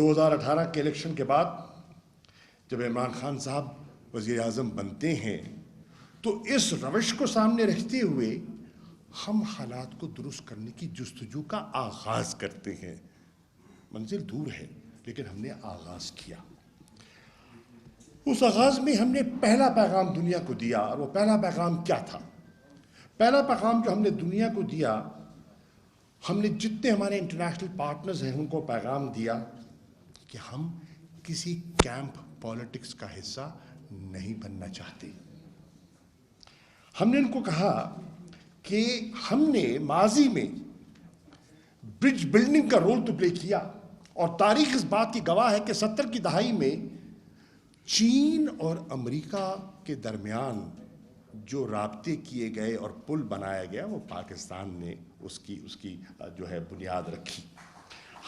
2018 کے الیکشن کے بعد جب عمران خان صاحب وزیر اعظم بنتے ہیں تو اس روش کو سامنے رکھتے ہوئے ہم حالات کو درست کرنے کی جستجو کا آغاز کرتے ہیں. منزل دور ہے لیکن ہم نے آغاز کیا. اس آغاز میں ہم نے پہلا پیغام دنیا کو دیا, اور وہ پہلا پیغام کیا تھا؟ پہلا پیغام جو ہم نے دنیا کو دیا, ہم نے جتنے ہمارے انٹرنیشنل پارٹنرز ہیں ان کو پیغام دیا کہ ہم کسی کیمپ پالیٹکس کا حصہ نہیں بننا چاہتے. ہم نے ان کو کہا کہ ہم نے ماضی میں برج بلڈنگ کا رول تو پلے کیا, اور تاریخ اس بات کی گواہ ہے کہ 70 کی دہائی میں چین اور امریکہ کے درمیان جو رابطے کیے گئے اور پل بنایا گیا وہ پاکستان نے اس کی جو ہے بنیاد رکھی.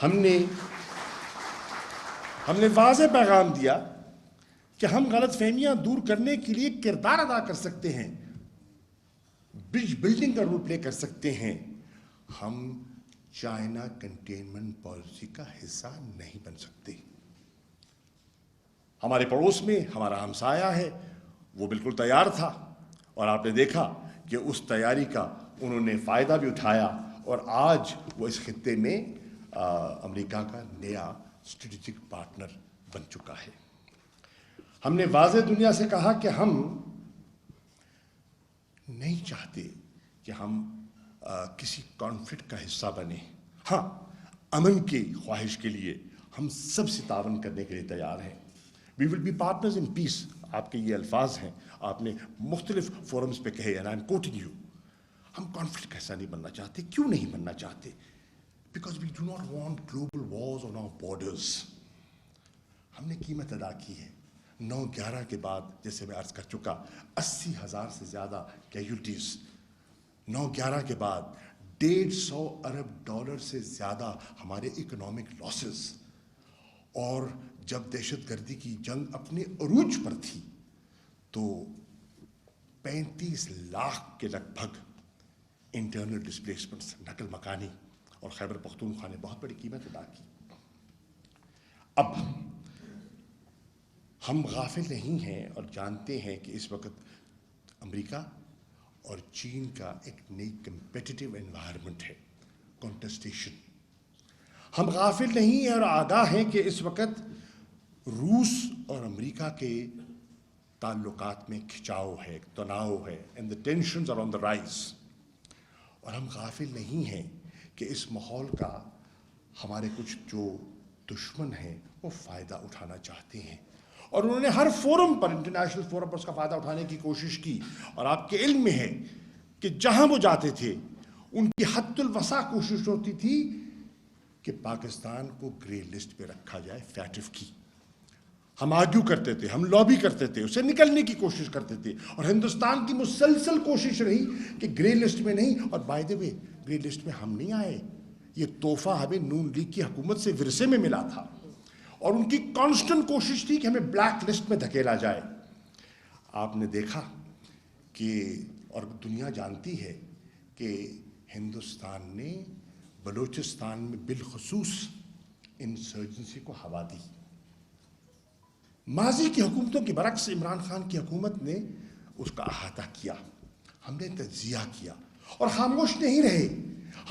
ہم نے واضح پیغام دیا کہ ہم غلط فہمیاں دور کرنے کے لیے کردار ادا کر سکتے ہیں, برج بلڈنگ کا رول پلے کر سکتے ہیں. ہم چائنا کنٹینمنٹ پالیسی کا حصہ نہیں بن سکتے. ہمارے پڑوس میں ہمارا ہمسایہ ہے, وہ بالکل تیار تھا, اور آپ نے دیکھا کہ اس تیاری کا انہوں نے فائدہ بھی اٹھایا, اور آج وہ اس خطے میں امریکہ کا نیا اسٹریٹجک پارٹنر بن چکا ہے. ہم نے واضح دنیا سے کہا کہ ہم نہیں چاہتے کہ ہم کسی کانفلکٹ کا حصہ بنیں. ہاں, امن کی خواہش کے لیے ہم سب سے تعاون کرنے کے لیے تیار ہیں. We will be partners in peace. آپ کے یہ الفاظ ہیں, آپ نے مختلف فورمز پہ کہے, and I'm quoting you. ہم کانفلکٹ کا حصہ نہیں بننا چاہتے. کیوں نہیں بننا چاہتے؟ Because we do not want global wars on our borders. ہم نے قیمت ادا کی ہے. 9/11 کے بعد جیسے میں عرض کر چکا 80,000 سے زیادہ کیجولٹیز. 9/11 کے بعد $150 ارب سے زیادہ ہمارے اکنامک لاسز. اور جب دہشت گردی کی جنگ اپنے عروج پر تھی تو 35 لاکھ کے لگ بھگ انٹرنل ڈسپلیسمنٹس, نقل مکانی, اور خیبر پختونخوا نے بہت بڑی قیمت ادا کی. اب ہم غافل نہیں ہیں اور جانتے ہیں کہ اس وقت امریکہ اور چین کا ایک نئی کمپیٹیٹیو انوائرمنٹ ہے, کانٹسٹیشن. ہم غافل نہیں ہیں اور آگاہ ہیں کہ اس وقت روس اور امریکہ کے تعلقات میں کھچاؤ ہے, تناؤ ہے, and the tensions are on the rise. اور ہم غافل نہیں ہیں کہ اس ماحول کا ہمارے کچھ جو دشمن ہیں وہ فائدہ اٹھانا چاہتے ہیں, اور انہوں نے ہر فورم پر, انٹرنیشنل فورم پر اس کا فائدہ اٹھانے کی کوشش کی. اور آپ کے علم میں ہے کہ جہاں وہ جاتے تھے ان کی حد الوسع کوشش ہوتی تھی کہ پاکستان کو گرے لسٹ پہ رکھا جائے, فیٹف کی. ہم آرگیو کرتے تھے, ہم لابی کرتے تھے, اسے نکلنے کی کوشش کرتے تھے, اور ہندوستان کی مسلسل کوشش رہی کہ گرے لسٹ میں نہیں. اور by the way grey list میں ہم نہیں آئے, یہ تحفہ ہمیں نون لیگ کی حکومت سے ورثے میں ملا تھا, اور ان کی کانسٹنٹ کوشش تھی کہ ہمیں بلیک لسٹ میں دھکیلا جائے. آپ نے دیکھا کہ, اور دنیا جانتی ہے کہ ہندوستان نے بلوچستان میں بالخصوص انسرجنسی کو ہوا دی. ماضی کی حکومتوں کے برعکس عمران خان کی حکومت نے اس کا احاطہ کیا, ہم نے تجزیہ کیا, اور خاموش نہیں رہے.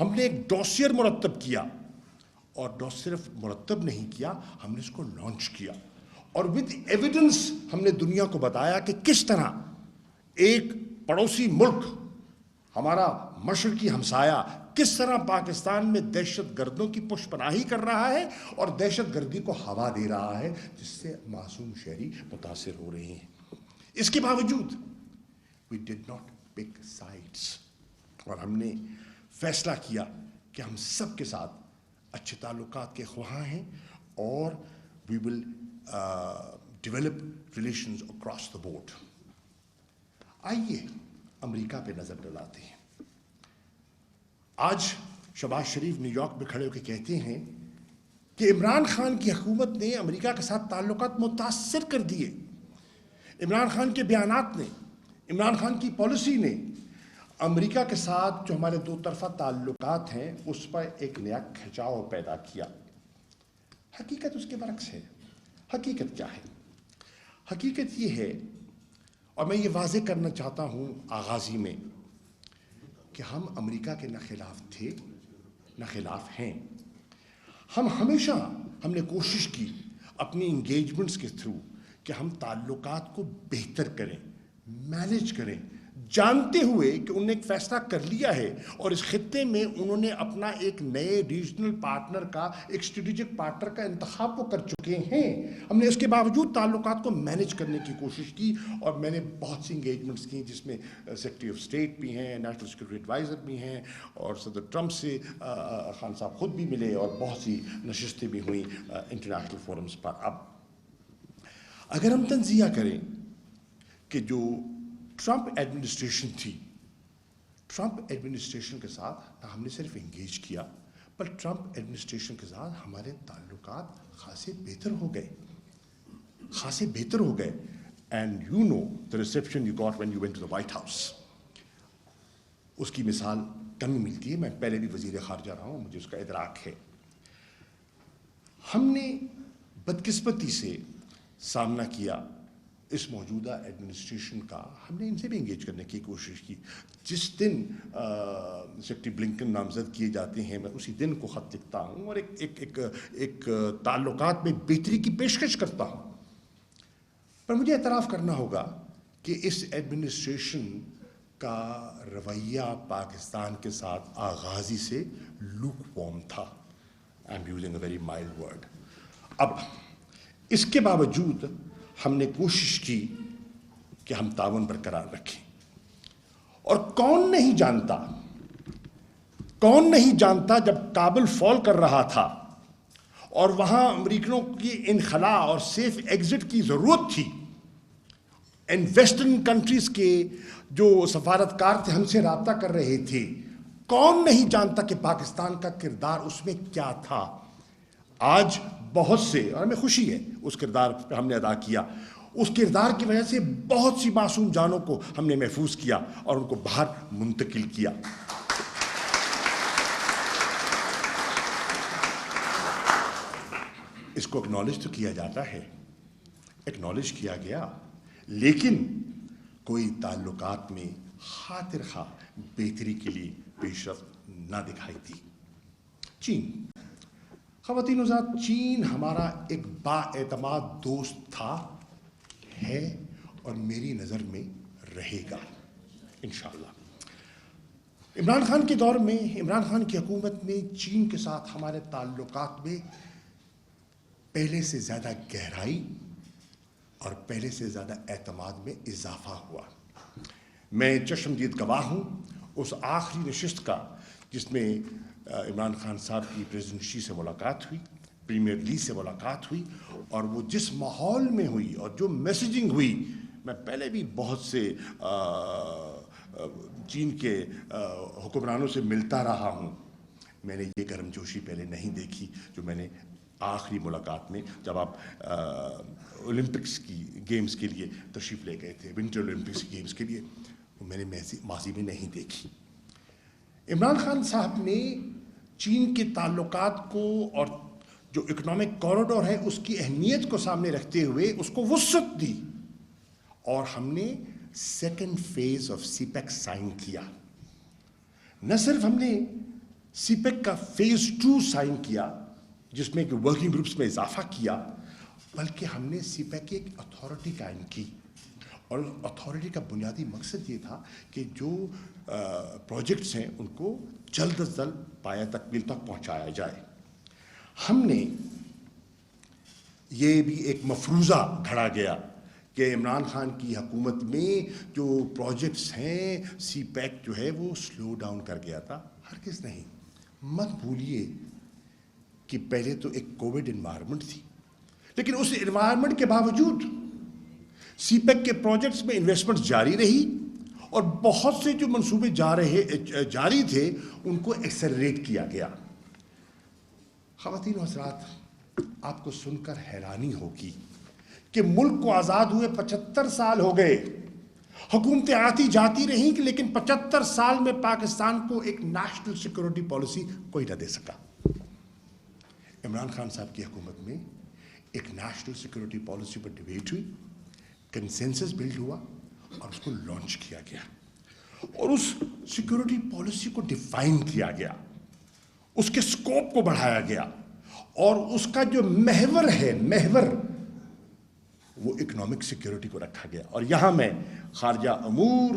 ہم نے ایک ڈوسیئر مرتب کیا, اور صرف مرتب نہیں کیا, ہم نے اس کو لانچ کیا, اور ود ایویڈنس ہم نے دنیا کو بتایا کہ کس طرح ایک پڑوسی ملک, ہمارا مشرقی ہمسایہ, کس طرح پاکستان میں دہشت گردوں کی پشت پناہی کر رہا ہے اور دہشت گردی کو ہوا دے رہا ہے, جس سے معصوم شہری متاثر ہو رہے ہیں. اس کے باوجود we did not pick sides, اور ہم نے فیصلہ کیا کہ ہم سب کے ساتھ اچھے تعلقات کے خواہاں ہیں, اور we will develop relations across the board. آئیے امریکہ پہ نظر ڈلاتے ہیں. آج شہباز شریف نیو یارک میں کھڑے ہو کے کہتے ہیں کہ عمران خان کی حکومت نے امریکہ کے ساتھ تعلقات متاثر کر دیے. عمران خان کے بیانات نے, عمران خان کی پالیسی نے امریکہ کے ساتھ جو ہمارے دو طرفہ تعلقات ہیں اس پر ایک نیا کھچاؤ پیدا کیا. حقیقت اس کے برعکس ہے. حقیقت کیا ہے؟ حقیقت یہ ہے، اور میں یہ واضح کرنا چاہتا ہوں آغازی میں، کہ ہم امریکہ کے نہ خلاف تھے نہ خلاف ہیں. ہم نے کوشش کی اپنی انگیجمنٹس کے تھرو کہ ہم تعلقات کو بہتر کریں، مینیج کریں، جانتے ہوئے کہ انہوں نے ایک فیصلہ کر لیا ہے اور اس خطے میں انہوں نے اپنا ایک نئے ریجنل پارٹنر کا، ایک اسٹریٹجک پارٹنر کا انتخاب وہ کر چکے ہیں. ہم نے اس کے باوجود تعلقات کو مینیج کرنے کی کوشش کی، اور میں نے بہت سی انگیجمنٹس کی جس میں سیکرٹری آف اسٹیٹ بھی ہیں، نیشنل سیکورٹی ایڈوائزر بھی ہیں، اور صدر ٹرمپ سے خان صاحب خود بھی ملے، اور بہت سی نشستیں بھی ہوئیں انٹرنیشنل فورمز پر. اب اگر ہم تنزیہ کریں کہ جو ٹرمپ ایڈمنسٹریشن تھی، ٹرمپ ایڈمنسٹریشن کے ساتھ ہم نے صرف انگیج کیا، پر ٹرمپ ایڈمنسٹریشن کے ساتھ ہمارے تعلقات خاصے بہتر ہو گئے. And you know the reception you got when you went to the White House. اس کی مثال کم ملتی ہے. میں پہلے بھی وزیر خارجہ رہا ہوں، مجھے اس کا ادراک ہے. ہم نے بدقسمتی سے سامنا کیا اس موجودہ ایڈمنسٹریشن کا. ہم نے ان سے بھی انگیج کرنے کی کوشش کی. جس دن سیکرٹری بلنکن نامزد کیے جاتے ہیں، میں اسی دن کو خط لکھتا ہوں اور ایک تعلقات میں بہتری کی پیشکش کرتا ہوں. پر مجھے اعتراف کرنا ہوگا کہ اس ایڈمنسٹریشن کا رویہ پاکستان کے ساتھ آغازی سے لوک وارم تھا. I am using a very mild word. اب اس کے باوجود ہم نے کوشش کی کہ ہم تعاون برقرار رکھیں. اور کون نہیں جانتا جب کابل فال کر رہا تھا اور وہاں امریکنوں کی انخلاء اور سیف ایگزٹ کی ضرورت تھی، ان ویسٹرن کنٹریز کے جو سفارتکار تھے ہم سے رابطہ کر رہے تھے، کون نہیں جانتا کہ پاکستان کا کردار اس میں کیا تھا. آج بہت سے، اور ہمیں خوشی ہے اس کردار پہ ہم نے ادا کیا، اس کردار کی وجہ سے بہت سی معصوم جانوں کو ہم نے محفوظ کیا اور ان کو باہر منتقل کیا. اس کو اکنالج تو کیا جاتا ہے، اکنالج کیا گیا، لیکن کوئی تعلقات میں خاطر خواہ بہتری کے لیے پیش رفت نہ دکھائی دی. چین، خواتین و حضرات، چین ہمارا ایک با اعتماد دوست تھا، ہے، اور میری نظر میں رہے گا انشاءاللہ. عمران خان کے دور میں، عمران خان کی حکومت میں چین کے ساتھ ہمارے تعلقات میں پہلے سے زیادہ گہرائی اور پہلے سے زیادہ اعتماد میں اضافہ ہوا. میں چشمدید گواہ ہوں اس آخری نشست کا جس میں عمران خان صاحب کی پریزیڈنٹ شی سے ملاقات ہوئی، پریمیئر لی سے ملاقات ہوئی، اور وہ جس ماحول میں ہوئی اور جو میسیجنگ ہوئی. میں پہلے بھی بہت سے چین کے حکمرانوں سے ملتا رہا ہوں، میں نے یہ گرم جوشی پہلے نہیں دیکھی جو میں نے آخری ملاقات میں، جب آپ اولمپکس کی گیمز کے لیے تشریف لے گئے تھے، ونٹر اولمپکس گیمز کے لیے، میں نے ماضی میں نہیں دیکھی. عمران خان صاحب نے چین کے تعلقات کو اور جو اکنامک کوریڈور ہے اس کی اہمیت کو سامنے رکھتے ہوئے اس کو وسعت دی، اور ہم نے second phase of CPEC sign کیا. نہ صرف ہم نے سی پیک کا فیز 2 سائن کیا جس میں کہ ورکنگ گروپس میں اضافہ کیا، بلکہ ہم نے سی پیک کی ایک اتھارٹی قائم کی، اور اتھارٹی کا بنیادی مقصد یہ تھا کہ جو پروجیکٹس ہیں ان کو جلد از جلد پایہ تکمیل تک پہنچایا جائے. ہم نے یہ بھی ایک مفروضہ گھڑا گیا کہ عمران خان کی حکومت میں جو پروجیکٹس ہیں، سی پیک جو ہے وہ سلو ڈاؤن کر گیا تھا. ہرگز نہیں. مت بھولیے کہ پہلے تو ایک کووڈ انوائرمنٹ تھی، لیکن اس انوائرمنٹ کے باوجود سی پیک کے پروجیکٹس میں انویسٹمنٹ جاری رہی، اور بہت سے جو منصوبے جاری تھے ان کو ایکسلریٹ کیا گیا. خواتین و حضرات، آپ کو سن کر حیرانی ہوگی کہ ملک کو آزاد ہوئے 75 سال ہو گئے، حکومتیں آتی جاتی رہیں، لیکن 75 سال میں پاکستان کو ایک نیشنل سیکورٹی پالیسی کوئی نہ دے سکا. عمران خان صاحب کی حکومت میں ایک نیشنل سیکورٹی پالیسی پر ڈیبیٹ ہوئی, کنسنسس بلڈ ہوا اور اس کو لانچ کیا گیا, اور اس سیکورٹی پالیسی کو ڈیفائن کیا گیا, اس کے سکوپ کو بڑھایا گیا, اور اس کا جو محور ہے, وہ اکنامک سیکورٹی کو رکھا گیا. اور یہاں میں خارجہ امور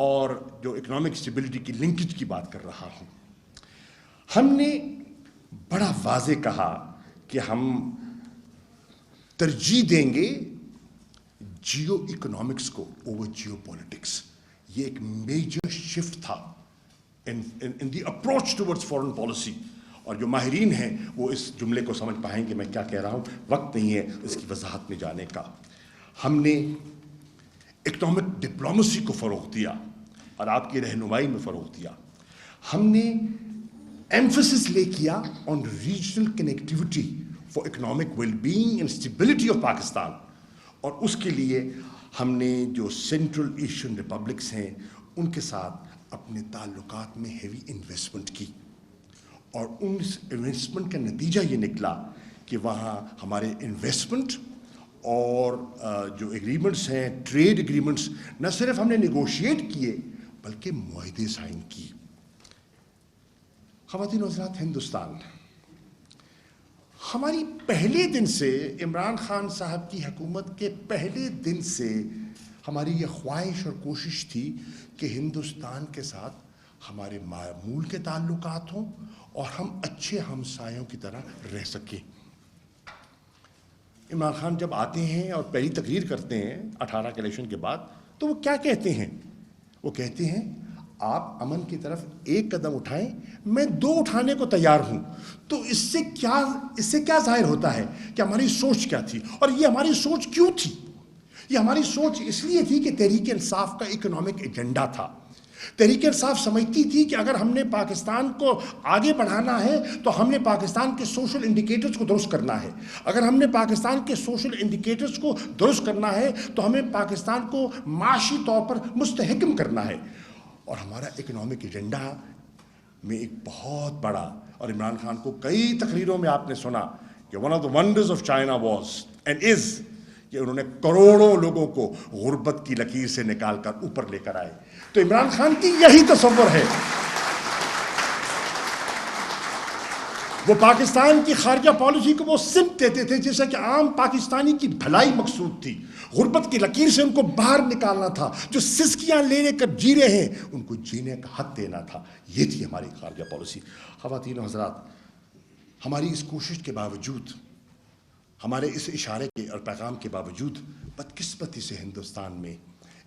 اور جو اکنامک اسٹیبلٹی کی لنکیج کی بات کر رہا ہوں. ہم نے بڑا واضح کہا کہ ہم ترجیح دیں گے جیو اکنامکس کو اوور جیو پولیٹکس. یہ ایک میجر شفٹ تھا in the approach towards foreign policy, اور جو ماہرین ہیں وہ اس جملے کو سمجھ پائیں گے میں کیا کہہ رہا ہوں. وقت نہیں ہے اس کی وضاحت میں جانے کا. ہم نے اکنامک ڈپلومیسی کو فروغ دیا اور آپ کی رہنمائی میں فروغ دیا. ہم نے ایمفسس لے کیا on regional connectivity for economic well being and stability of Pakistan, اور اس کے لیے ہم نے جو سینٹرل ایشین ریپبلکس ہیں ان کے ساتھ اپنے تعلقات میں ہیوی انویسٹمنٹ کی, اور اس انویسٹمنٹ کا نتیجہ یہ نکلا کہ وہاں ہمارے انویسٹمنٹ اور جو ایگریمنٹس ہیں, ٹریڈ ایگریمنٹس, نہ صرف ہم نے نیگوشیٹ کیے بلکہ معاہدے سائن کیے. خواتین و حضرات, ہندوستان ہماری پہلے دن سے, عمران خان صاحب کی حکومت کے پہلے دن سے ہماری یہ خواہش اور کوشش تھی کہ ہندوستان کے ساتھ ہمارے معمول کے تعلقات ہوں اور ہم اچھے ہمسایوں کی طرح رہ سکیں. عمران خان جب آتے ہیں اور پہلی تقریر کرتے ہیں 18 کے الیکشن کے بعد, تو وہ کیا کہتے ہیں؟ وہ کہتے ہیں آپ امن کی طرف ایک قدم اٹھائیں, میں 2 اٹھانے کو تیار ہوں. تو اس سے کیا ظاہر ہوتا ہے کہ ہماری سوچ کیا تھی, اور یہ ہماری سوچ کیوں تھی؟ یہ ہماری سوچ اس لیے تھی کہ تحریک انصاف کا اکنامک ایجنڈا تھا. تحریک انصاف سمجھتی تھی کہ اگر ہم نے پاکستان کو آگے بڑھانا ہے تو ہم نے پاکستان کے سوشل انڈیکیٹرز کو درست کرنا ہے. اگر ہم نے پاکستان کے سوشل انڈیکیٹرز کو درست کرنا ہے تو ہمیں پاکستان کو معاشی طور پر مستحکم کرنا ہے. اور ہمارا اکنامک ایجنڈا میں ایک بہت بڑا, اور عمران خان کو کئی تقریروں میں آپ نے سنا کہ one of the wonders of China was and is کہ انہوں نے کروڑوں لوگوں کو غربت کی لکیر سے نکال کر اوپر لے کر آئے. تو عمران خان کی یہی تصور ہے. وہ پاکستان کی خارجہ پالیسی کو وہ سمت دیتے تھے جیسا کہ عام پاکستانی کی بھلائی مقصود تھی. غربت کی لکیر سے ان کو باہر نکالنا تھا. جو سسکیاں لے کر جی رہے ہیں ان کو جینے کا حق دینا تھا. یہ تھی ہماری خارجہ پالیسی. خواتین و حضرات, ہماری اس کوشش کے باوجود, ہمارے اس اشارے کے اور پیغام کے باوجود, بدقسمتی سے ہندوستان میں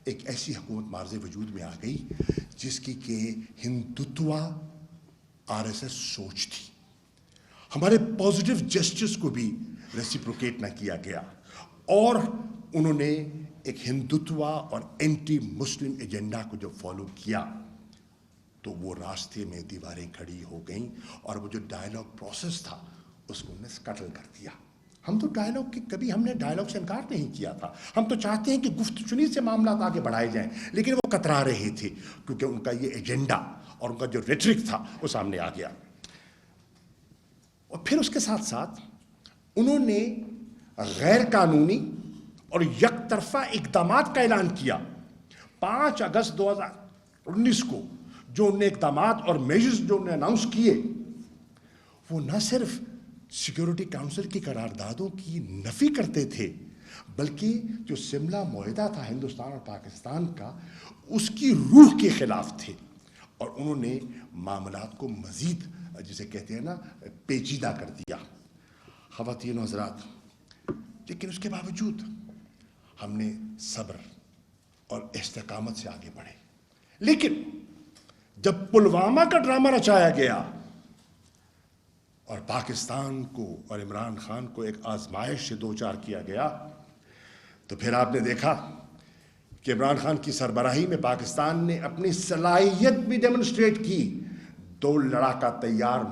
ایک ایسی حکومت مارز وجود میں آ گئی جس کی کہ ہندوتوا RSS سوچ تھی. ہمارے پازیٹیو جسٹس کو بھی ریسیپروکیٹ نہ کیا گیا, اور انہوں نے ایک ہندوتوا اور اینٹی مسلم ایجنڈا کو جو فالو کیا تو وہ راستے میں دیواریں کھڑی ہو گئیں, اور وہ جو ڈائلاگ پروسیس تھا اس کو انہوں نے سکٹل کر دیا. ہم تو ڈائلاگ کی کبھی ہم نے ڈائلاگ سے انکار نہیں کیا تھا. ہم تو چاہتے ہیں کہ گفت چنی سے معاملات آگے بڑھائے جائیں, لیکن وہ کترا رہے تھے کیونکہ ان کا یہ ایجنڈا اور ان کا جو ریٹرک تھا وہ سامنے آ گیا. اور پھر اس کے ساتھ ساتھ انہوں نے غیر قانونی اور یک طرفہ اقدامات کا اعلان کیا. 5 اگست 2019 کو جو انہیں اقدامات اور میجرز جو انہیں اناؤنس کیے, وہ نہ صرف سیکیورٹی کاؤنسل کی قراردادوں کی نفی کرتے تھے بلکہ جو شملہ معاہدہ تھا ہندوستان اور پاکستان کا, اس کی روح کے خلاف تھے. اور انہوں نے معاملات کو مزید جسے کہتے ہیں نا پیچیدہ کر دیا. خواتین و حضرات, لیکن اس کے باوجود ہم نے صبر اور استقامت سے آگے بڑھے. لیکن جب پلوامہ کا ڈرامہ رچایا گیا اور پاکستان کو اور عمران خان کو ایک آزمائش سے دوچار کیا گیا, تو پھر آپ نے دیکھا کہ عمران خان کی سربراہی میں پاکستان نے اپنی صلاحیت بھی ڈیمونسٹریٹ کی. 2 لڑاکا تیار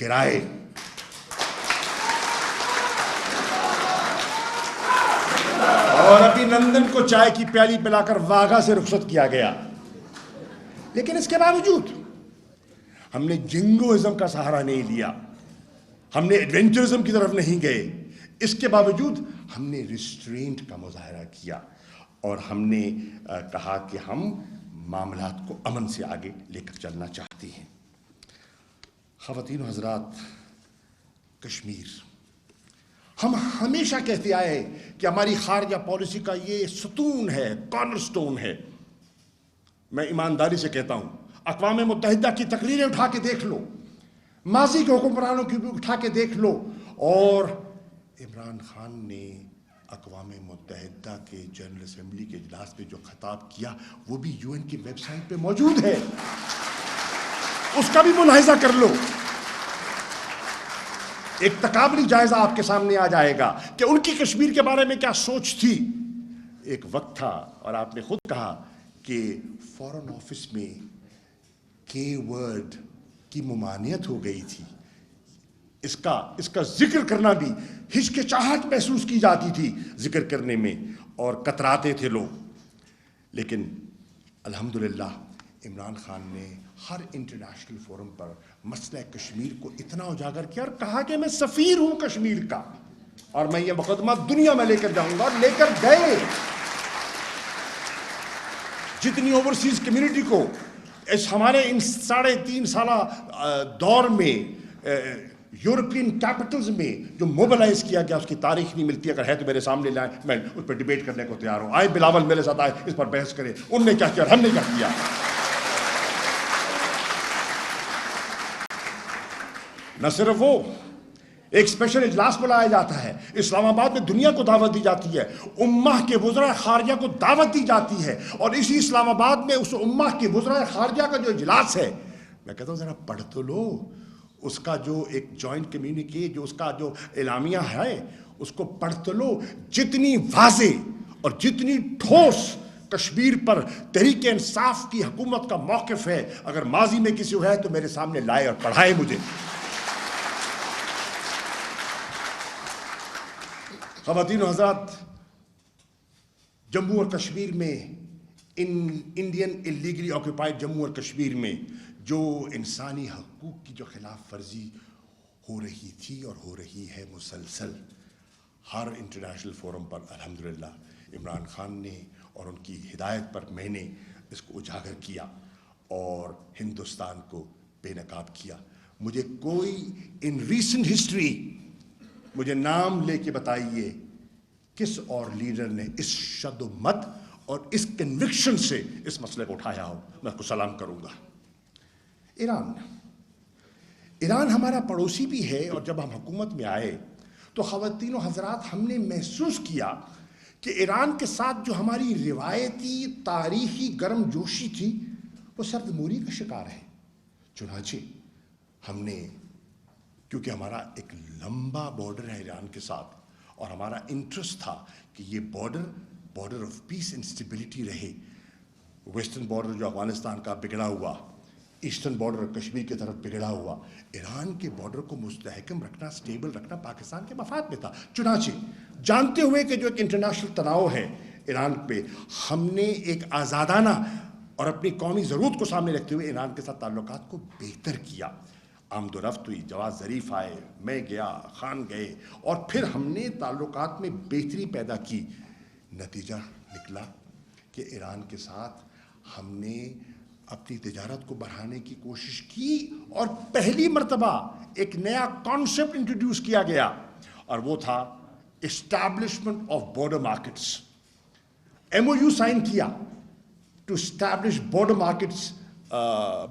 گرائے, اور ابھی نندن کو چائے کی پیالی پلا کر واگا سے رخصت کیا گیا. لیکن اس کے باوجود ہم نے جنگوازم کا سہارا نہیں لیا. ہم نے ایڈونچرزم کی طرف نہیں گئے. اس کے باوجود ہم نے ریسٹرینٹ کا مظاہرہ کیا اور ہم نے کہا کہ ہم معاملات کو امن سے آگے لے کر چلنا چاہتے ہیں. خواتین و حضرات، کشمیر ہم ہمیشہ کہتے آئے کہ ہماری خارجہ پالیسی کا یہ ستون ہے، کارنر سٹون ہے. میں ایمانداری سے کہتا ہوں، اقوام متحدہ کی تقریریں اٹھا کے دیکھ لو، ماضی کے حکمرانوں کی بھی اٹھا کے دیکھ لو، اور عمران خان نے اقوام متحدہ کے جنرل اسمبلی کے اجلاس میں جو خطاب کیا وہ بھی یو این کی ویب سائٹ پہ موجود ہے، اس کا بھی ملاحظہ کر لو. ایک تقابلی جائزہ آپ کے سامنے آ جائے گا کہ ان کی کشمیر کے بارے میں کیا سوچ تھی. ایک وقت تھا اور آپ نے خود کہا کہ فارن آفس میں کے ورڈ کی ممانعت ہو گئی تھی، اس کا ذکر کرنا بھی ہچکچاہٹ محسوس کی جاتی تھی ذکر کرنے میں، اور کتراتے تھے لوگ. لیکن الحمدللہ عمران خان نے ہر انٹرنیشنل فورم پر مسئلہ کشمیر کو اتنا اجاگر کیا اور کہا کہ میں سفیر ہوں کشمیر کا اور میں یہ مقدمہ دنیا میں لے کر جاؤں گا، اور لے کر گئے. جتنی اوورسیز کمیونٹی کو اس ہمارے ان 3.5 سالہ دور میں یورپین کیپٹلز میں جو موبلائز کیا گیا، اس کی تاریخ نہیں ملتی. اگر ہے تو میرے سامنے لائیں، میں اس پر ڈیبیٹ کرنے کو تیار ہوں. آئے بلاول میرے ساتھ، آئے اس پر بحث کریں، ان نے کیا کیا اور ہم نے کیا کیا. نہ صرف وہ، ایک اسپیشل اجلاس بلایا جاتا ہے اسلام آباد میں، دنیا کو دعوت دی جاتی ہے، امہ کے وزراء خارجہ کو دعوت دی جاتی ہے، اور اسی اسلام آباد میں اس امہ کے وزراء خارجہ کا جو اجلاس ہے، میں کہتا ہوں ذرا پڑھ تو لو اس کا جو ایک جوائنٹ کمیونیکے، جو اس کا جو اعلامیہ ہے، اس کو پڑھ تو لو. جتنی واضح اور جتنی ٹھوس کشمیر پر تحریک انصاف کی حکومت کا موقف ہے، اگر ماضی میں کسی کو ہے تو میرے سامنے لائے اور پڑھائے مجھے. خواتین و حضرات، جموں اور کشمیر میں انڈین اللیگلی آکوپائڈ جموں اور کشمیر میں جو انسانی حقوق کی جو خلاف ورزی ہو رہی تھی اور ہو رہی ہے مسلسل، ہر انٹرنیشنل فورم پر الحمدللہ عمران خان نے اور ان کی ہدایت پر میں نے اس کو اجاگر کیا اور ہندوستان کو بے نقاب کیا. مجھے کوئی ان ریسنٹ ہسٹری مجھے نام لے کے بتائیے کس اور لیڈر نے اس شد و مت اور اس کنوکشن سے اس مسئلے کو اٹھایا ہو. میں اس کو سلام کروں گا. ایران ہمارا پڑوسی بھی ہے، اور جب ہم حکومت میں آئے تو خواتین و حضرات ہم نے محسوس کیا کہ ایران کے ساتھ جو ہماری روایتی تاریخی گرم جوشی تھی وہ سرد موری کا شکار ہے. چنانچہ ہم نے، کیونکہ ہمارا ایک لمبا بارڈر ہے ایران کے ساتھ اور ہمارا انٹرسٹ تھا کہ یہ border of peace and stability رہے. ویسٹرن بارڈر جو افغانستان کا بگڑا ہوا، ایسٹرن بارڈر کشمیر کی طرف بگڑا ہوا، ایران کے بارڈر کو مستحکم رکھنا، اسٹیبل رکھنا پاکستان کے مفاد میں تھا. چنانچہ جانتے ہوئے کہ جو ایک انٹرنیشنل تناؤ ہے ایران پہ، ہم نے ایک آزادانہ اور اپنی قومی ضرورت کو سامنے رکھتے ہوئے ایران کے ساتھ تعلقات کو بہتر کیا. آمد و رفت ہوئی، جواز ظریف آئے، میں گیا، خان گئے، اور پھر ہم نے تعلقات میں بہتری پیدا کی. نتیجہ نکلا کہ ایران کے ساتھ ہم نے اپنی تجارت کو بڑھانے کی کوشش کی، اور پہلی مرتبہ ایک نیا کانسیپٹ انٹروڈیوس کیا گیا، اور وہ تھا establishment of border markets. MOU sign کیا to establish border markets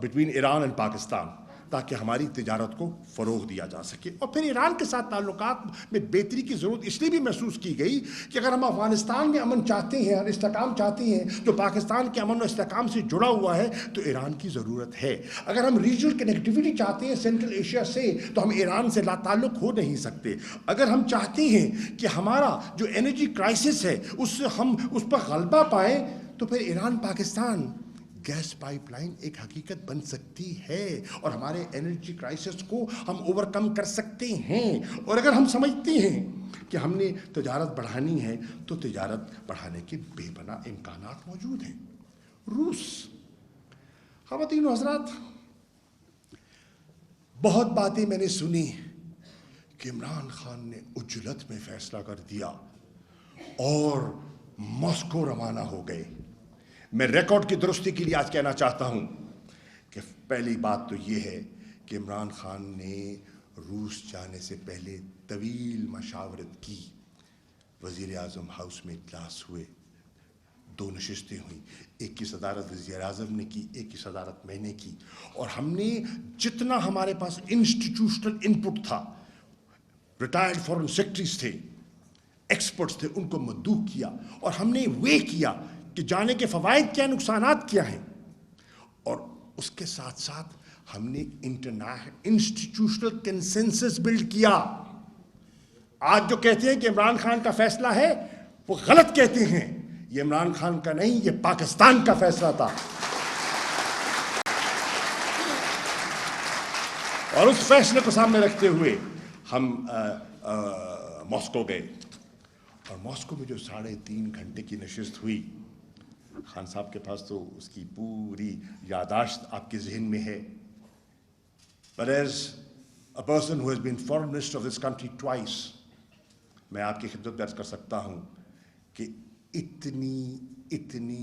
between Iran and Pakistan, تاکہ ہماری تجارت کو فروغ دیا جا سکے. اور پھر ایران کے ساتھ تعلقات میں بہتری کی ضرورت اس لیے بھی محسوس کی گئی کہ اگر ہم افغانستان میں امن چاہتے ہیں اور استحکام چاہتے ہیں جو پاکستان کے امن و استحکام سے جڑا ہوا ہے، تو ایران کی ضرورت ہے. اگر ہم ریجنل کنیکٹیوٹی چاہتے ہیں سینٹرل ایشیا سے، تو ہم ایران سے لا تعلق ہو نہیں سکتے. اگر ہم چاہتے ہیں کہ ہمارا جو انرجی کرائسس ہے اس سے ہم اس پر غلبہ پائیں، تو پھر Iran Pakistan gas pipeline ایک حقیقت بن سکتی ہے، اور ہمارے انرجی کرائسس کو ہم اوورکم کر سکتے ہیں. اور اگر ہم سمجھتے ہیں کہ ہم نے تجارت بڑھانی ہے، تو تجارت بڑھانے کے بے پناہ امکانات موجود ہیں. روس، خواتین و حضرات، بہت باتیں میں نے سنی کہ عمران خان نے عجلت میں فیصلہ کر دیا اور ماسکو روانہ ہو گئے۔ میں ریکارڈ کی درستی کے لیے آج کہنا چاہتا ہوں کہ پہلی بات تو یہ ہے کہ عمران خان نے روس جانے سے پہلے طویل مشاورت کی، وزیر اعظم ہاؤس میں اجلاس ہوئے، 2 نشستیں ہوئیں، ایک کی صدارت وزیر اعظم نے کی، ایک کی صدارت میں نے کی، اور ہم نے جتنا ہمارے پاس انسٹیٹیوشنل انپٹ تھا، ریٹائرڈ فورن سیکرٹریز تھے، ایکسپرٹس تھے، ان کو مدعو کیا، اور ہم نے وے کیا کہ جانے کے فوائد کیا، نقصانات کیا ہیں، اور اس کے ساتھ ساتھ ہم نے انسٹیٹیوشنل کنسنسس بلڈ کیا۔ آج جو کہتے ہیں کہ عمران خان کا فیصلہ ہے وہ غلط کہتے ہیں، یہ عمران خان کا نہیں، یہ پاکستان کا فیصلہ تھا، اور اس فیصلے کو سامنے رکھتے ہوئے ہم ماسکو گئے، اور ماسکو میں جو 3.5 گھنٹے کی نشست ہوئی، خان صاحب کے پاس تو اس کی پوری یادداشت آپ کے ذہن میں ہے، but as a person who has been foreign minister of this country twice، میں آپ کی خدمت میں عرض کر سکتا ہوں کہ اتنی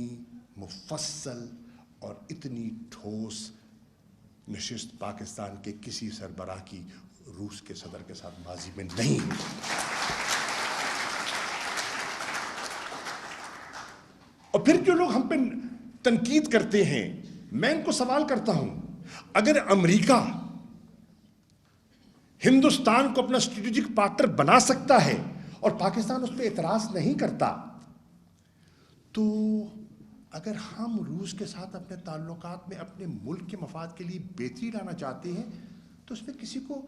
مفصل اور اتنی ٹھوس نشست پاکستان کے کسی سربراہ کی روس کے صدر کے ساتھ ماضی میں نہیں ہوئی۔ اور پھر جو لوگ ہم پہ تنقید کرتے ہیں، میں ان کو سوال کرتا ہوں، اگر امریکہ ہندوستان کو اپنا اسٹریٹجک پارٹنر بنا سکتا ہے اور پاکستان اس پہ اعتراض نہیں کرتا، تو اگر ہم روس کے ساتھ اپنے تعلقات میں اپنے ملک کے مفاد کے لیے بہتری لانا چاہتے ہیں تو اس میں کسی کو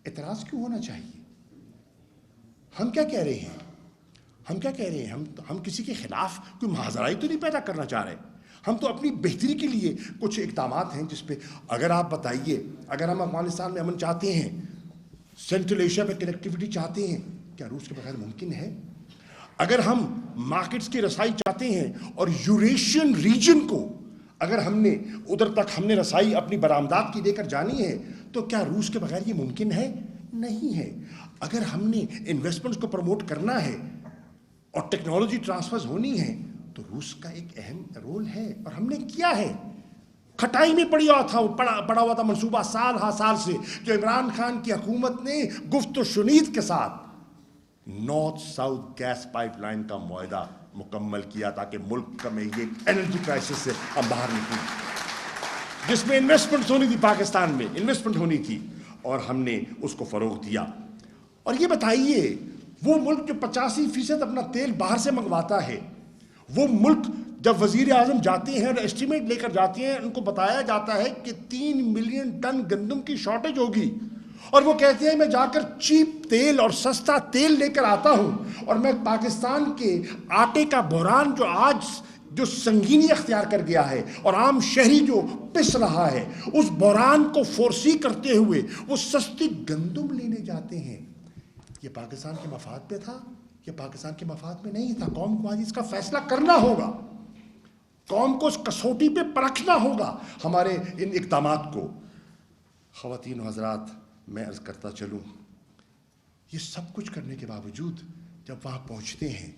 اعتراض کیوں ہونا چاہیے؟ ہم کیا کہہ رہے ہیں؟ ہم کسی کے خلاف کوئی محاذرائی تو نہیں پیدا کرنا چاہ رہے، ہم تو اپنی بہتری کے لیے کچھ اقدامات ہیں جس پہ اگر آپ بتائیے، اگر ہم افغانستان میں امن چاہتے ہیں، سینٹرل ایشیا میں کنیکٹیوٹی چاہتے ہیں، کیا روس کے بغیر ممکن ہے؟ اگر ہم مارکیٹس کی رسائی چاہتے ہیں اور یوریشین ریجن کو اگر ہم نے ادھر تک رسائی اپنی برآمدات کی لے کر جانی ہے تو کیا روس کے بغیر یہ ممکن ہے؟ نہیں ہے۔ اگر ہم نے انویسٹمنٹس کو پروموٹ کرنا ہے اور ٹیکنالوجی ٹرانسفرز ہونی ہے تو روس کا ایک اہم رول ہے، اور ہم نے کیا ہے۔ کھٹائی میں پڑا ہوا تھا منصوبہ سال ہا سال سے، جو عمران خان کی حکومت نے گفت و شنید کے ساتھ north south gas pipeline کا معاہدہ مکمل کیا تاکہ ملک میں یہ انرجی کرائسس سے ہم باہر نکلیں، جس میں انویسٹمنٹ ہونی تھی، پاکستان میں انویسٹمنٹ ہونی تھی، اور ہم نے اس کو فروغ دیا۔ اور یہ بتائیے، وہ ملک جو 85% اپنا تیل باہر سے منگواتا ہے، وہ ملک جب وزیر اعظم جاتے ہیں اور ایسٹیمیٹ لے کر جاتے ہیں، ان کو بتایا جاتا ہے کہ 3 ملین ٹن گندم کی شارٹیج ہوگی، اور وہ کہتے ہیں میں جا کر چیپ تیل اور سستا تیل لے کر آتا ہوں، اور میں پاکستان کے آٹے کا بحران جو سنگینی اختیار کر گیا ہے اور عام شہری جو پس رہا ہے، اس بحران کو فورسی کرتے ہوئے وہ سستی گندم لینے جاتے ہیں۔ یہ پاکستان کے مفاد پہ تھا؟ یہ پاکستان کے مفاد میں نہیں تھا۔ قوم کو آج اس کا فیصلہ کرنا ہوگا، قوم کو اس کسوٹی پہ پرکھنا ہوگا ہمارے ان اقدامات کو۔ خواتین و حضرات، میں عرض کرتا چلوں، یہ سب کچھ کرنے کے باوجود جب وہاں پہنچتے ہیں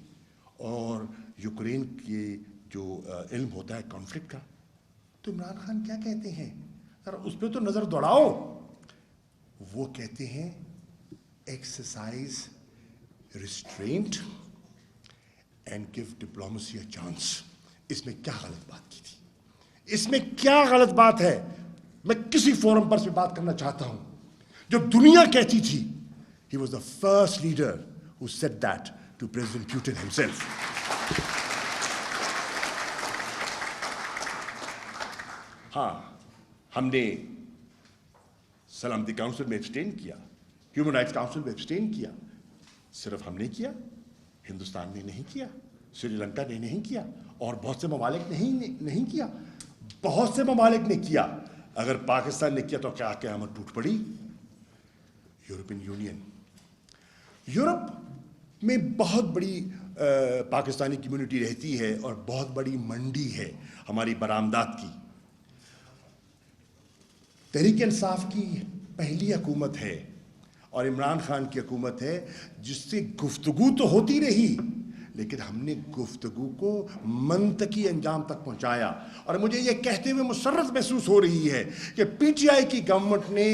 اور یوکرین کے جو علم ہوتا ہے کانفلکٹ کا، تو عمران خان کیا کہتے ہیں؟ ذرا اس پہ تو نظر دوڑاؤ۔ وہ کہتے ہیں exercise restraint and give diplomacy a chance. اس میں کیا غلط بات کی تھی؟ اس میں کیا غلط بات ہے؟ میں کسی فورم پر اس پہ بات کرنا چاہتا ہوں۔ جب دنیا کہتی تھی، he was the first leader who said that to President Putin himself۔ ہاں، ہم نے سلامتی کاؤنسل میں ایبسٹین کیا، ہیومن رائٹس کاؤنسل میں ایبسٹین کیا۔ صرف ہم نے کیا، ہندوستان نے نہیں کیا، سری لنکا نے نہیں کیا، اور بہت سے ممالک نہیں کیا، بہت سے ممالک نے کیا۔ اگر پاکستان نے کیا تو کیا قیامت ٹوٹ پڑی؟ یورپین یونین، یورپ میں بہت بڑی پاکستانی کمیونٹی رہتی ہے اور بہت بڑی منڈی ہے ہماری برآمدات کی۔ تحریک انصاف کی پہلی حکومت ہے، اور عمران خان کی حکومت ہے جس سے گفتگو تو ہوتی رہی لیکن ہم نے گفتگو کو منطقی انجام تک پہنچایا. اور مجھے یہ کہتے ہوئے مسرت محسوس ہو رہی ہے کہ پی ٹی آئی کی گورنمنٹ نے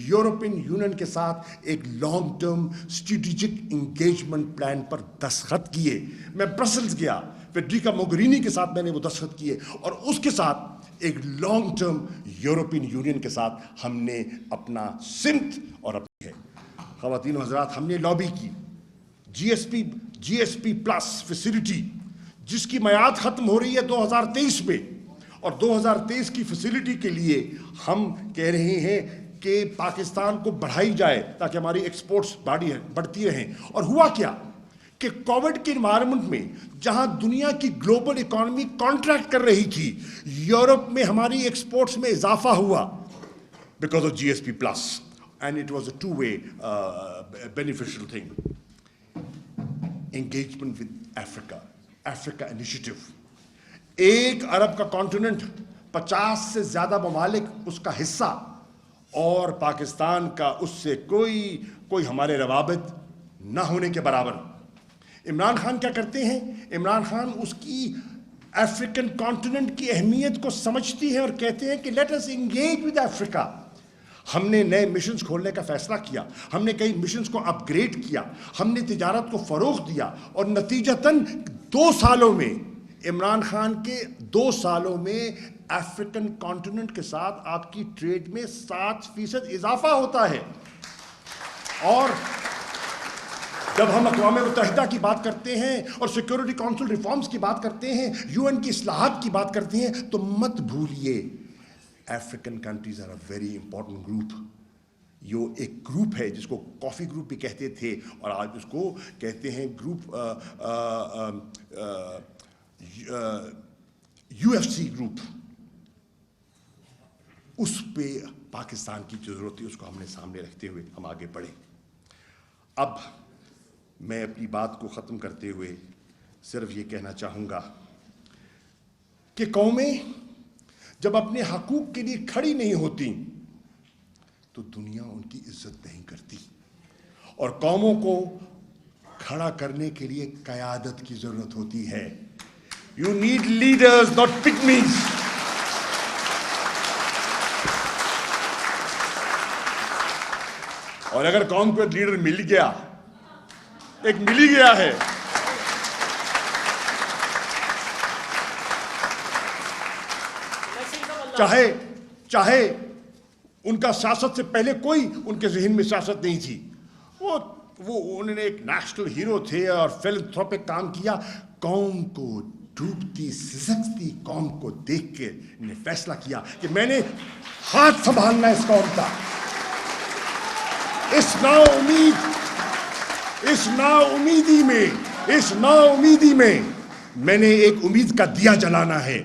یورپین یونین کے ساتھ ایک long term strategic engagement plan پر دستخط کیے. میں برسلز گیا, فیڈریکا موگرینی کے ساتھ میں نے وہ دستخط کیے, اور اس کے ساتھ ایک لانگ ٹرم یورپین یونین کے ساتھ ہم نے اپنا سمت اور اپنی ہے. خواتین و حضرات, ہم نے لابی کی جی ایس پی پلس فیسلٹی جس کی میعاد ختم ہو رہی ہے 2023 میں, اور 2023 کی فیسلٹی کے لیے ہم کہہ رہے ہیں کہ پاکستان کو بڑھائی جائے تاکہ ہماری ایکسپورٹس بڑھتی رہیں. اور ہوا کیا کہ کووڈ کے انوائرمنٹ میں جہاں دنیا کی گلوبل اکانومی کانٹریکٹ کر رہی تھی, یورپ میں ہماری ایکسپورٹس میں اضافہ ہوا because of G S P plus, and it was a two way beneficial thing. Engagement with Africa initiative. 1 ارب کا کانٹیننٹ, 50 سے زیادہ ممالک اس کا حصہ, اور پاکستان کا اس سے کوئی ہمارے روابط نہ ہونے کے برابر. عمران خان کیا کرتے ہیں؟ عمران خان اس کی افریقن کانٹیننٹ کی اہمیت کو سمجھتی ہے اور کہتے ہیں کہ لیٹ اس انگیج ود افریقہ. ہم نے نئے مشنز کھولنے کا فیصلہ کیا, ہم نے کئی مشنز کو اپ گریڈ کیا, ہم نے تجارت کو فروغ دیا, اور نتیجتاً 2 سالوں میں عمران خان کے 2 سالوں میں افریقن کانٹیننٹ کے ساتھ آپ کی ٹریڈ میں 7% اضافہ ہوتا ہے. اور جب ہم اقوام متحدہ کی بات کرتے ہیں اور سیکورٹی کونسل ریفارمز کی بات کرتے ہیں, یو این کی اصلاحات کی بات کرتے ہیں, تو مت بھولیے African countries are a very important group. یہ ایک گروپ ہے جس کو کافی گروپ بھی کہتے تھے, اور آج اس کو کہتے ہیں group U F C group. اس پہ پاکستان کی جو ضرورت ہے اس کو ہم نے سامنے رکھتے ہوئے ہم آگے بڑھے. اب میں اپنی بات کو ختم کرتے ہوئے صرف یہ کہنا چاہوں گا کہ قومیں جب اپنے حقوق کے لیے کھڑی نہیں ہوتی تو دنیا ان کی عزت نہیں کرتی, اور قوموں کو کھڑا کرنے کے لیے قیادت کی ضرورت ہوتی ہے. You need leaders not pygmies. اور اگر قوم کو ایک لیڈر مل گیا ہے, چاہے ان کا سیاست سے پہلے کوئی ان کے ذہن میں سیاست نہیں تھی, وہ انہوں نے ایک نیشنل ہیرو تھے اور فیلنتھروپک کام کیا, قوم کو ڈوبتی سسکتی قوم کو دیکھ کے انہوں نے فیصلہ کیا کہ میں نے ہاتھ سنبھالنا اس قوم کا. اس نا امیدی میں میں نے ایک امید کا دیا جلانا ہے.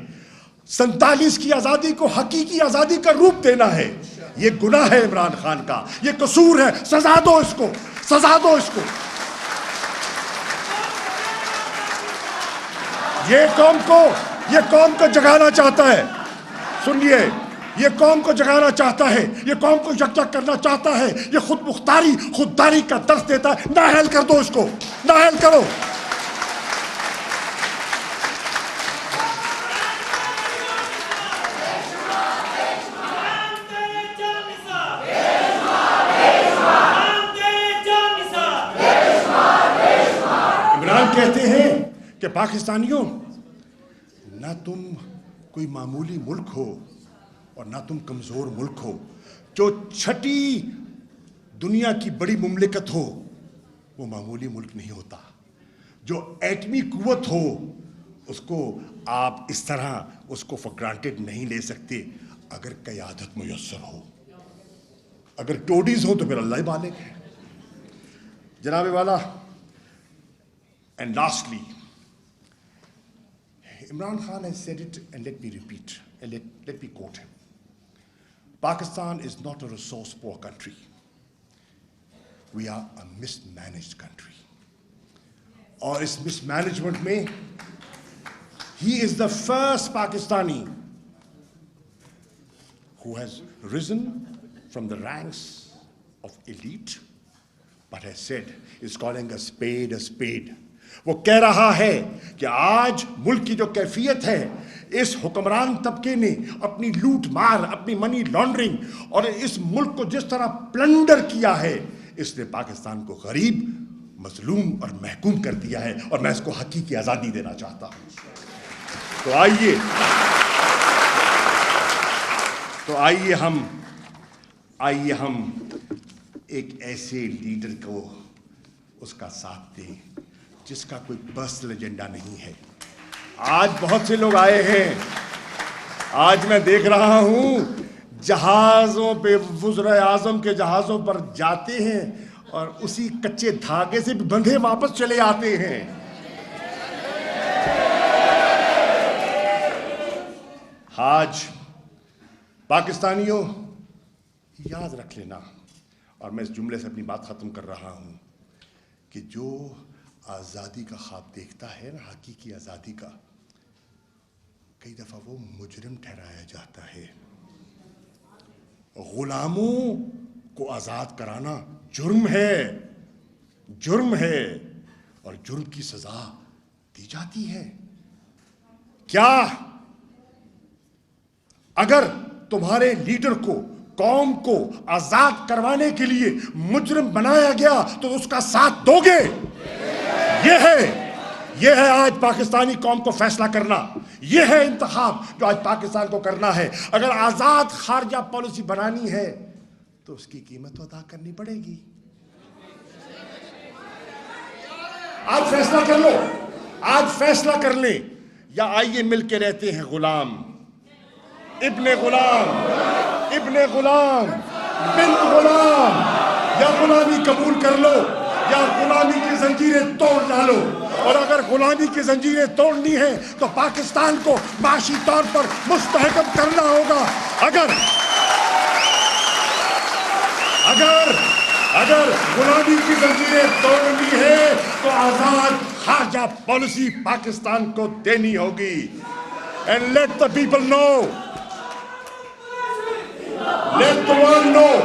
47 کی آزادی کو حقیقی آزادی کا روپ دینا ہے. یہ گناہ ہے عمران خان کا, یہ قصور ہے, سزا دو اس کو. یہ قوم کو جگانا چاہتا ہے. سنیے, یہ قوم کو جگانا چاہتا ہے, یہ قوم کو یکجا کرنا چاہتا ہے, یہ خودداری کا درس دیتا ہے. نااہل کر دو اس کو, نااہل کرو. کہتے ہیں کہ پاکستانیوں, نہ تم کوئی معمولی ملک ہو اور نہ تم کمزور ملک ہو. جو 6ٹی دنیا کی بڑی مملکت ہو وہ معمولی ملک نہیں ہوتا. جو ایٹمی قوت ہو اس کو آپ اس طرح اس کو فار گرانٹیڈ نہیں لے سکتے. اگر قیادت میسر ہو, اگر ٹوڈیز ہو تو پھر اللہ بالغ ہے. جناب والا, and lastly, Imran Khan has said it, and let me repeat, and let me quote him. Pakistan is not a resource-poor country. We are a mismanaged country. اور اس mismanagement میں he is the first Pakistani who has risen from the ranks of elite But I said, is calling a spade a spade. وہ کہہ رہا ہے کہ آج ملک کی جو کیفیت ہے، اس حکمران طبقے نے اپنی لوٹ مار، اپنی منی لانڈرنگ اور اس ملک کو جس طرح پلنڈر کیا ہے، اس نے پاکستان کو غریب، مظلوم اور محکوم کر دیا ہے، اور میں اس کو حقیقی آزادی دینا چاہتا ہوں. تو آئیے ہم ایک ایسے لیڈر کو اس کا ساتھ دیں جس کا کوئی پرسنل ایجنڈا نہیں ہے. آج بہت سے لوگ آئے ہیں، آج میں دیکھ رہا ہوں جہازوں پہ، وزرائے اعظم کے جہازوں پر جاتے ہیں اور اسی کچے دھاگے سے بندھے واپس چلے آتے ہیں. آج پاکستانیوں یاد رکھ لینا، اور میں اس جملے سے اپنی بات ختم کر رہا ہوں، کہ جو آزادی کا خواب دیکھتا ہے نا، حقیقی آزادی کا، کئی دفعہ وہ مجرم ٹھہرایا جاتا ہے. غلاموں کو آزاد کرانا جرم ہے، اور جرم کی سزا دی جاتی ہے. کیا اگر تمہارے لیڈر کو، قوم کو آزاد کروانے کے لیے مجرم بنایا گیا تو اس کا ساتھ دو گے؟ یہ ہے آج پاکستانی قوم کو فیصلہ کرنا. یہ ہے انتخاب جو آج پاکستان کو کرنا ہے. اگر آزاد خارجہ پالیسی بنانی ہے تو اس کی قیمت ادا کرنی پڑے گی. آج فیصلہ کر لو، آج فیصلہ کر لیں، یا آئیے مل کے رہتے ہیں غلام، ابن غلام، بنت غلام. یا غلامی قبول کر لو یا غلامی کی زنجیریں توڑ ڈالو. اور اگر غلامی کی زنجیریں توڑنی ہیں تو پاکستان کو معاشی طور پر مستحکم کرنا ہوگا. اگر غلامی کی زنجیریں توڑنی ہے تو آزاد خارجہ پالیسی پاکستان کو دینی ہوگی. And let the people know, let the world know.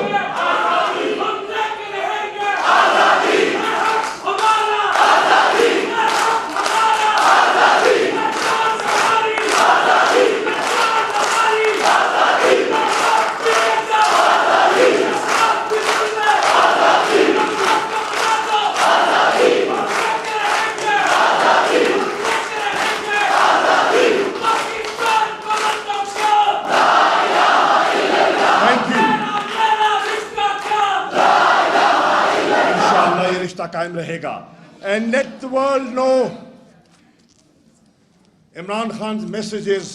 قائم رہے گا. And let the world know Imran Khan's message is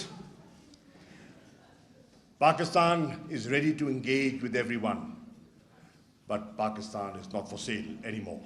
Pakistan is ready to engage with everyone, but Pakistan is not for sale anymore.